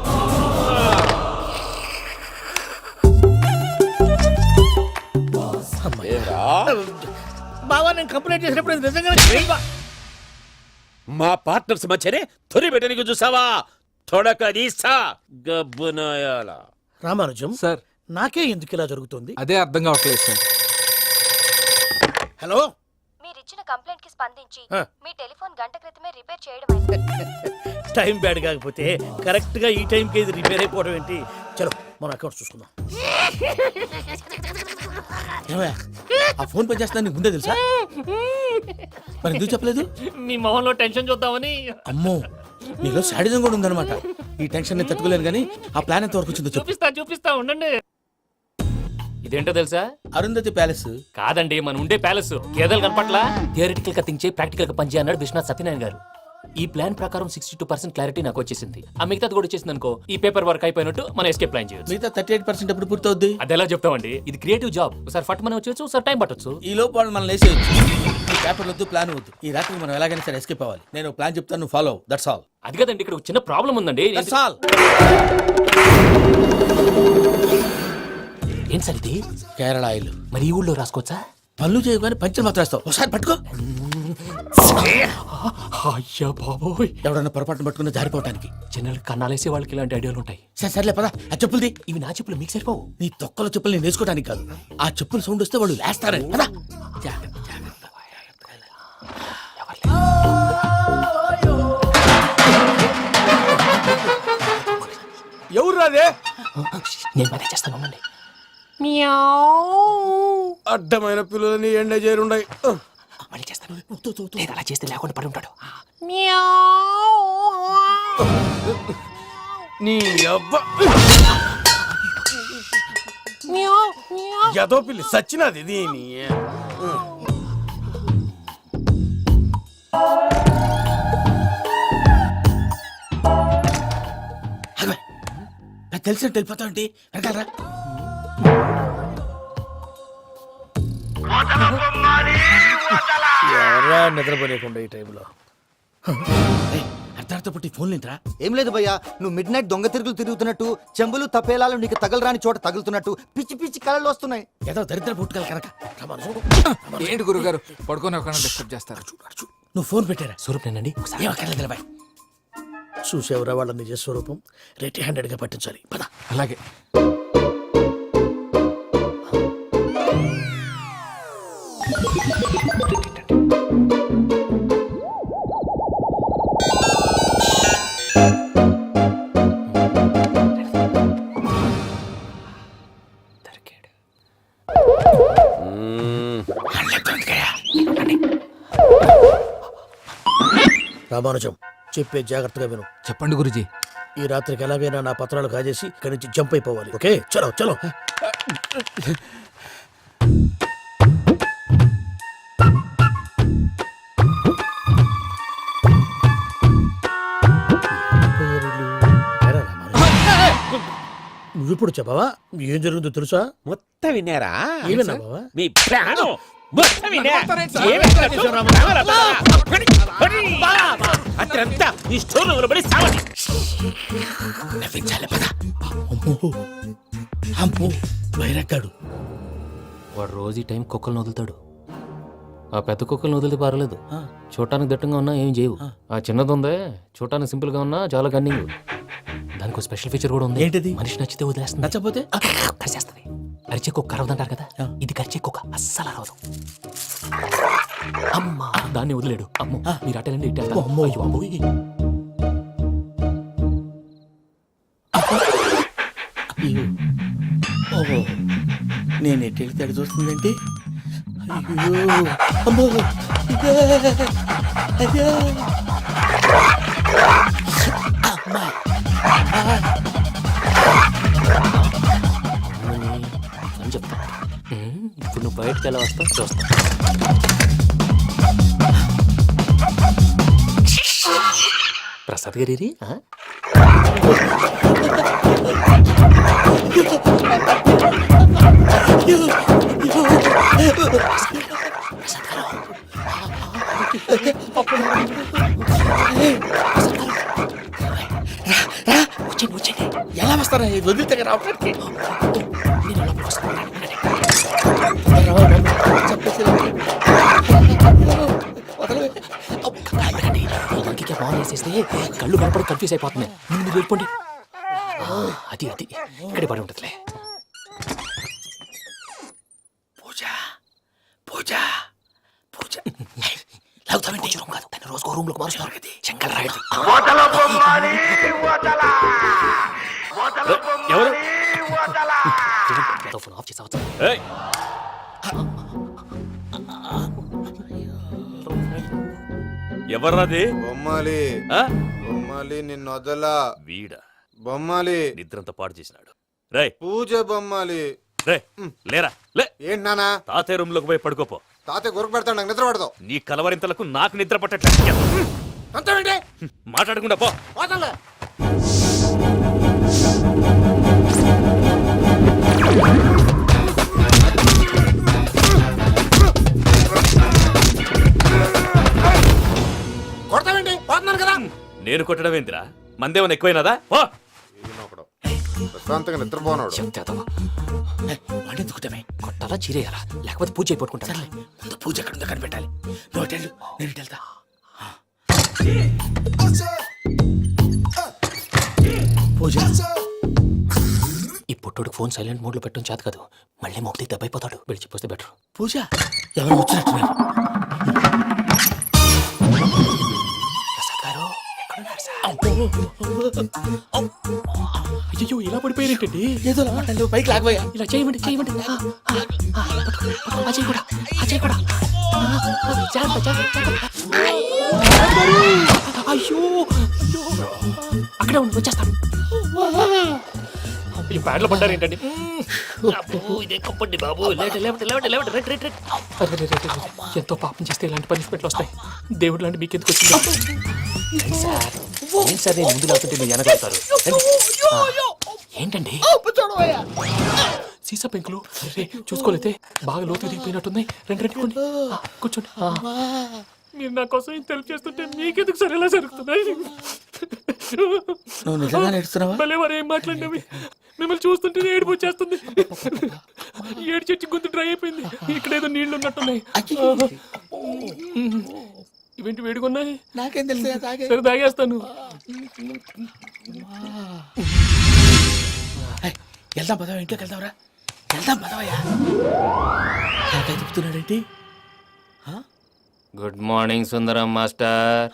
బావా, నేను కంప్లైంట్ చేసినప్పుడు ఇది నిజంగా మా పార్ట్నర్స్ మధ్యనే తొలి పెట్టడానికి చూసావా? తొడక తీస్తా గబ్బునాయాల. రామానుజం సార్, నాకే ఎందుకు ఇలా జరుగుతుంది? అదే అర్థం కావట్లేదు సార్. హలో, మీరిచ్చిన కంప్లైంట్ కి స్పందించి మీ టెలిఫోన్ గంట క్రితమే రిపేర్ చేయడం టైం బ్యాడ్ కాకపోతే కరెక్ట్ గా ఈ టైంకి ఇది రిపేర్ అయిపోవడం ఏంటి? చలో మన అకౌంట్ చూసుకుందాం. ఏమయ్య, ఆ ఫోన్ పని చేస్తున్నా నీకు ముందే తెలుసా? మరి ఎందుకు చెప్పలేదు? మీ మొహంలో టెన్షన్ చూద్దామని. అమ్మో, నీలో శాడిజం కూడా ఉందన్నమాట. ఈ టెన్షన్ ని తట్టుకోలేను కానీ ఆ ప్లాన్ ఎంత వరకు వచ్చిందో చెప్పు. చూపిస్తా ఉండండి. ఇదేంటో తెలుసా? అరుంధతి ప్యాలెస్ కాదండి, మన ఉండే ప్యాలెస్. గేదెలు కనపట్లా? థియరిటికల్ గా థింక్ చేయి, ప్రాక్టికల్ గా పనిచేయి అన్నాడు విశ్వనాథ్ సత్యనారాయణ గారు. ఈ ప్లాన్ ప్రకారం 62% క్లారిటీ నాకు వచ్చేసింది. ఆ మిగతాది కూడా వచ్చేసింది అనుకో, ఈ పేపర్ వర్క్ అయిపోయినట్టు మనం ఎస్కేప్ ప్లాన్ చేయొచ్చు. మిగతా 38% ఎప్పుడు పూర్తవుద్ది? అది ఎలా చెప్తామండి? ఇది క్రియేటివ్ జాబ్. ఒకసారి ఫట్ మనం వచ్చేచ్చు, ఒకసారి టైం పట్టొచ్చు. ఈ లోపు వాళ్ళు మనం లేసేయచ్చు. ఈ పేపర్ వద్దు, ప్లాన్ వద్దు. ఈ రాత్రి మనం ఎలాగైనా సరే ఎస్కేప్ అవ్వాలి. నేను ప్లాన్ చెప్తాను, నువ్వు ఫాలో. That's all. అది కదండి, ఇక్కడ ఒక చిన్న ప్రాబ్లం ఉందండి. That's all. ఏం సార్ ఇది? కేరళ ఆయిల్. మరి ఈ ఊళ్ళో రాసుకోవచ్చా? పనులు చేయగానే పంచర్ మాత్రం వేస్తావు. ఒకసారి పట్టుకో. అయ్యా బాబోయ్, ఎవడన్నా పొరపాటున పట్టుకున్న జారిపోవటానికి. జనరల్ కన్నాలేసే వాళ్ళకి ఇలాంటి ఐడియాలు ఉంటాయి. సర్లే పదా, ఆ చెప్పులది. ఇవి నా చెప్పులు, మీకు సరిపోవు. నీ తొక్కల చెప్పులు నేను వేసుకోవడానికి కాదు, ఆ చెప్పులు సౌండ్ వస్తే వాళ్ళు లేస్తారని. పదా. ఎవరు రాదే? నేను మనే చేస్తాను, ఉండండి. అడ్డమైన పిల్లలని ఎండ చేరుండయి. మళ్ళీ చేస్తాను. లేదు, అలా చేస్తే లేకుండా పడి ఉంటాడు. నీ అబ్బ ఎదో పిల్లి సచ్చినది దీని. నాకు తెలిసినట్టు వెళ్ళిపోతావు ఏంటి? వెనకాలరా. ఎవరా నిద్రపోలేకుండా ఈ టైంలో? అర్ధార్థ పుట్టి ఫోన్ లేంట్రా. ఏం లేదు భయ్యా, నువ్వు మిడ్ నైట్ దొంగ తిరుగులు తిరుగుతున్నట్టు, చెంబులు తపేలాలు నీకు తగలరాని చోట తగులుతున్నట్టు పిచ్చి పిచ్చి కళలు వస్తున్నాయి. ఏదో దరిద్ర పుట్టుకల కనుక. ఏంటి గురుగారు పడుకొని ఒక డిస్టర్బ్ చేస్తారు? నువ్వు ఫోన్ పెట్టారా? స్వరూప్ నేనండి. ఏమక్కర్లేదు. చూసేవరా వాళ్ళ నిజ స్వరూపం. రెడీ హ్యాండెడ్ గా పట్టించాలి. పద. అలాగే. రామానుజం, చెప్పే జాగ్రత్తగా విను. చెప్పండి గురుజీ. ఈ రాత్రికి ఎలాగైనా నా పత్రాలు కాజేసి ఇక్కడి నుంచి జంప్ అయిపోవాలి. ఓకే, చలో చలో. నువ్విప్పుడు చెప్పవా ఏం జరుగుతుందో తెలుసా? మొత్తం విన్నారా? ఏమన్నా బావా? మీ ప్రాణం మొత్తం విన్నా. అత్రంతా ఈ స్టోర్ రూమ్ లో పడి సావండి. నవ్వించాలి. పద. అమ్మో అమ్మో, వైరక్కాడు. వాడు రోజు ఈ టైం కుక్కలను వదులుతాడు. ఆ పెద్ద కుక్కలను వదిలితే పర్లేదు, చూడటానికి దట్టంగా ఉన్నా ఏం చేయవు. ఆ చిన్నది ఉందే, చూడటానికి సింపుల్ గా ఉన్నా చాలా కన్నింగ్. దానికి ఒక స్పెషల్ ఫీచర్ కూడా ఉంది. ఏంటిది? మనిషి నచ్చితే వదిలేస్తుంది, నచ్చపోతే కరిచేస్తుంది. అరిచే కుక్క అరవదంటారు కదా, ఇది కరిచే కుక్క అస్సలు అరవదు. అమ్మా, దాన్ని వదిలేడు. అమ్మో, మీరు అటెండి ఇటు. అమ్మో. అయ్యో అమ్మోయ్. ఓహో, నేను ఎటు వెళ్తాడు చూస్తుందంటే. అయ్యో అమ్మో, అయ్యో అమ్మా. అని చెప్తా. ఇప్పుడు నువ్వు బయటకు ఎలా వస్తావు చూస్తా. ప్రసాద్ గారి ఎలా వస్తారా? వదిలితే రావడానికి. మంకికి బాగా వేసేస్తే కళ్ళు కనపడి కన్ఫ్యూజ్ అయిపోతున్నాయి. ముందు మీరు వెళ్ళిపోండి. అది అది ఇక్కడే పడి ఉంటుందిలే. పూజ పూజ పూజ లాగుతామంటే రూమ్ కాదు, తన రోజుకో రూమ్ లోకి మారుస్తున్నారు కదా. చెంగల్ రాయడు. ఎవరు? Phone off చేసావచ్చు. ఎవర్రాది బొమ్మాలి ఆ? బొమ్మాలి నిన్ను వదలా వీడా బొమ్మాలి నిద్రంతా పాడు చేసినాడు. రేయ్ పూజ బొమ్మాలి రే లేరా లే. ఏంటి నానా తాతయ్య రూమ్ లోకి పోయి పడుకోపో. తాతయ్య గురకు పెడతాడు నాకు నిద్ర పడతావు నీ కలవరింతలకు నాకు నిద్ర పట్టట్లేదు. అంతేంటి మాట్లాడకుండా పో. పోతాలే కొడతావేంటి పోతున్నాను కదా నేను కొట్టడం ఏంటిరా? మందేమన్నా ఎక్కువైనదా? పో. ప్రశాంతంగా నిద్రపోనాడు వాడెందుకుంటామే కొట్టాలా చీరేయాలా లేకపోతే పూజ అయిపోట్టుకుంటా. ముందు పూజ ఎక్కడ ఉందో కనిపెట్టాలి. నువ్వు అటు వెళ్ళు, నేను ఇటు వెళ్తా. పూజ ఈ పుట్టుడికి ఫోన్ సైలెంట్ మోడ్ లో పెట్టడం చేత కాదు. మళ్ళీ మొక్కి దెబ్బైపోతాడు. విడిచిపోతే బెటర్. పూజ ఎవరు వచ్చినట్టున్నారు? ప్రసాద్ గారు ఎక్కడున్నారు సార్? అయ్యో ఇలా పడిపోయారేంటండి? ఏదో మాటలు పైకి లాగబోయా. ఇలా చేయమండి చేయమండి. అజయ్ కూడా అజయ్ కూడా జాగ్రత్త, జాగ్రత్త, జాగ్రత్త. అయ్యో అక్కడే ఉండి వచ్చేస్తాను. ఈ బ్యాడ్లో పడ్డారు ఏంటండి? ఇదే కప్పండి బాబు. ఎంతో పాపం చేస్తే ఇలాంటి పనిష్మెంట్లు వస్తాయి. దేవుడు లాంటి మీకెందుకు వచ్చింది? సార్ ఏం సార్ నేను ముందు లేకుంటే మీరు వెనకాడతారు. ఏంటండి సీసా పెంకులు చూసుకోలేతే బాగా లోతు దిగిపోయినట్టున్నాయి. రెండు కొన్ని కూర్చోండి. మీరు నా కోసం ఇంత హెల్ప్ చేస్తుంటే మీకెందుకు సరే ఎలా జరుగుతున్నాయి? నువ్వు నిజంగా నేర్చుతున్నావా? భలే వారు ఏం మాట్లాడినవి. మిమ్మల్ని చూస్తుంటే ఏడుపు వచ్చేస్తుంది. ఏడు చెట్టు గొంతు డ్రై అయిపోయింది. ఇక్కడ ఏదో నీళ్లు ఉన్నట్టున్నాయి. ఇవేంటి వేడుకున్నాయి? నాకేం తెలుసు. సరే తాగేస్తాను. వెళ్దాం పదవా, ఇంట్లోకి వెళ్దాంరా. వెళ్దాం పదవయ్యా. నాకై చెప్తున్నాడేంటి? గుడ్ మార్నింగ్ సుందరం మాస్టర్.